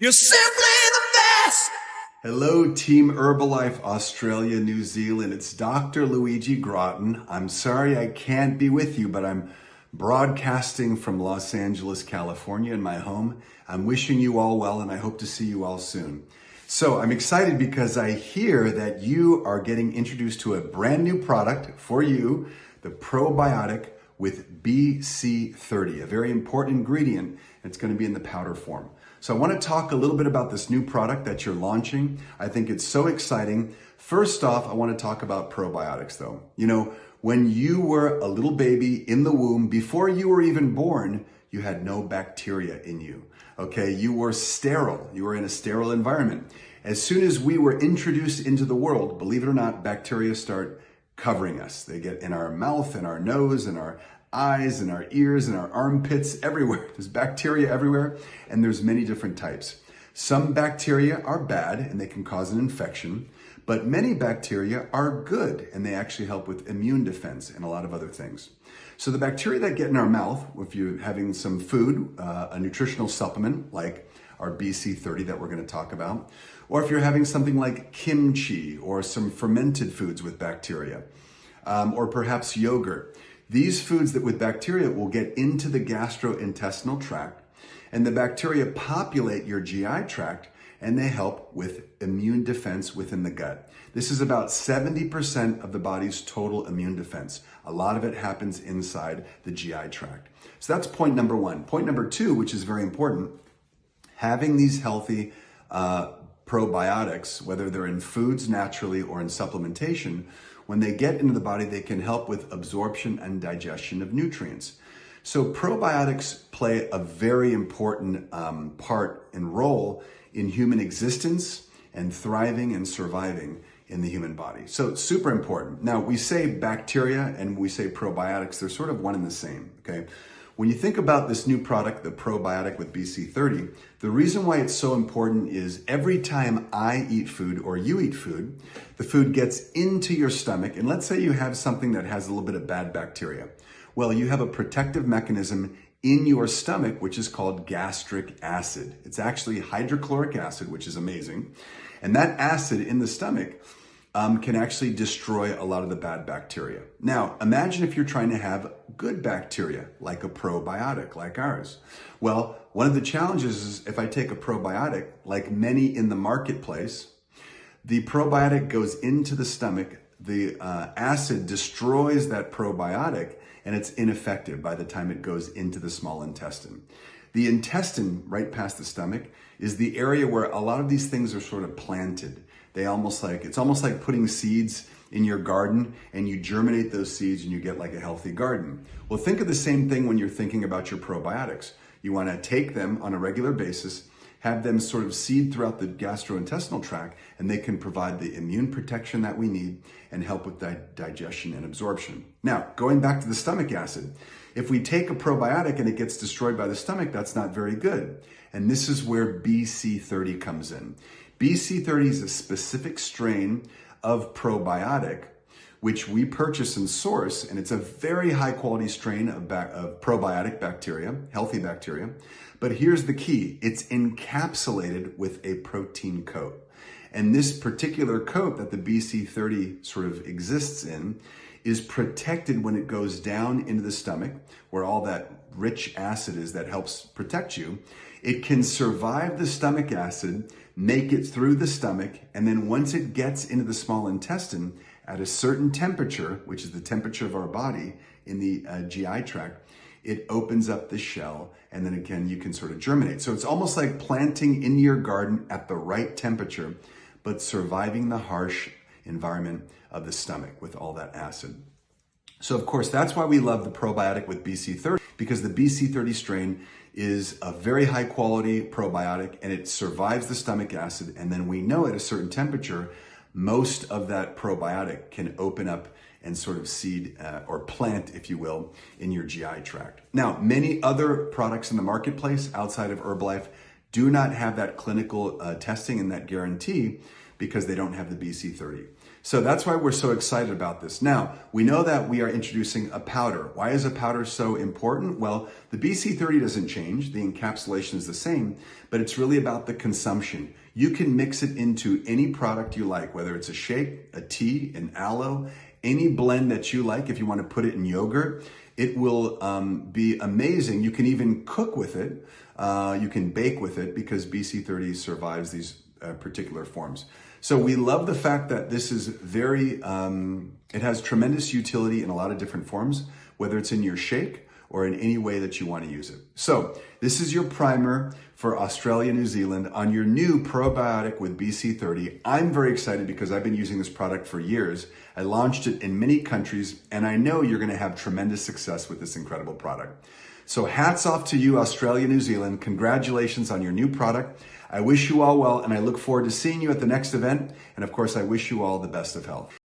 You're simply the best. Hello, Team Herbalife Australia, New Zealand. It's Dr. Luigi Gratton. I'm sorry I can't be with you, but I'm broadcasting from Los Angeles, California in my home. I'm wishing you all well, and I hope to see you all soon. So I'm excited because I hear that you are getting introduced to a brand new product for you, the Probiotic with BC30, a very important ingredient. It's going to be in the powder form. So I want to talk a little bit about this new product that you're launching. I think it's so exciting. First off, I want to talk about probiotics though. You know, when you were a little baby in the womb, before you were even born, you had no bacteria in you. Okay, you were sterile. You were in a sterile environment. As soon as we were introduced into the world, believe it or not, bacteria start covering us. They get in our mouth, in our nose, in our eyes, in our ears, in our armpits, everywhere. There's bacteria everywhere, and there's many different types. Some bacteria are bad and they can cause an infection, but many bacteria are good and they actually help with immune defense and a lot of other things. So the bacteria that get in our mouth, if you're having some food, a nutritional supplement like our BC30 that we're going to talk about, or if you're having something like kimchi or some fermented foods with bacteria, or perhaps yogurt. These foods that with bacteria will get into the gastrointestinal tract, and the bacteria populate your GI tract, and they help with immune defense within the gut. This is about 70% of the body's total immune defense. A lot of it happens inside the GI tract. So that's point number one. Point number two, which is very important, having these healthy probiotics, whether they're in foods naturally or in supplementation, when they get into the body, they can help with absorption and digestion of nutrients. So probiotics play a very important part and role in human existence and thriving and surviving in the human body. So it's super important. Now, we say bacteria and we say probiotics, they're sort of one and the same, okay? When you think about this new product, the Probiotic with BC30, the reason why it's so important is every time I eat food or you eat food, the food gets into your stomach. And let's say you have something that has a little bit of bad bacteria. Well, you have a protective mechanism in your stomach, which is called gastric acid. It's actually hydrochloric acid, which is amazing. And that acid in the stomach can actually destroy a lot of the bad bacteria. Now, imagine if you're trying to have good bacteria, like a probiotic, like ours. Well, one of the challenges is if I take a probiotic, like many in the marketplace, the probiotic goes into the stomach, the acid destroys that probiotic, and it's ineffective by the time it goes into the small intestine. The intestine, right past the stomach, is the area where a lot of these things are sort of planted. It's almost like putting seeds in your garden and you germinate those seeds and you get like a healthy garden. Well, think of the same thing when you're thinking about your probiotics. You want to take them on a regular basis, have them sort of seed throughout the gastrointestinal tract, and they can provide the immune protection that we need and help with digestion and absorption. Now, going back to the stomach acid, if we take a probiotic and it gets destroyed by the stomach, that's not very good. And this is where BC30 comes in. BC30 is a specific strain of probiotic, which we purchase and source, and it's a very high quality strain of probiotic bacteria, healthy bacteria. But here's the key, it's encapsulated with a protein coat. And this particular coat that the BC30 sort of exists in is protected when it goes down into the stomach, where all that rich acid is that helps protect you. It can survive the stomach acid, make it through the stomach, and then once it gets into the small intestine at a certain temperature, which is the temperature of our body in the GI tract, it opens up the shell, and then again, you can sort of germinate. So it's almost like planting in your garden at the right temperature, but surviving the harsh environment of the stomach with all that acid. So of course, that's why we love the probiotic with BC30, because the BC30 strain is a very high quality probiotic and it survives the stomach acid. And then we know at a certain temperature, most of that probiotic can open up and sort of seed or plant, if you will, in your GI tract. Now, many other products in the marketplace outside of Herbalife do not have that clinical testing and that guarantee because they don't have the BC30. So that's why we're so excited about this. Now, we know that we are introducing a powder. Why is a powder so important? Well, the BC30 doesn't change. The encapsulation is the same, but it's really about the consumption. You can mix it into any product you like, whether it's a shake, a tea, an aloe, any blend that you like. If you want to put it in yogurt, it will be amazing. You can even cook with it. You can bake with it because BC30 survives these particular forms. So we love the fact that this is it has tremendous utility in a lot of different forms, whether it's in your shake or in any way that you want to use it. So this is your primer for Australia, New Zealand on your new probiotic with BC30. I'm very excited because I've been using this product for years. I launched it in many countries, and I know you're going to have tremendous success with this incredible product. So hats off to you, Australia, New Zealand. Congratulations on your new product. I wish you all well, and I look forward to seeing you at the next event. And of course, I wish you all the best of health.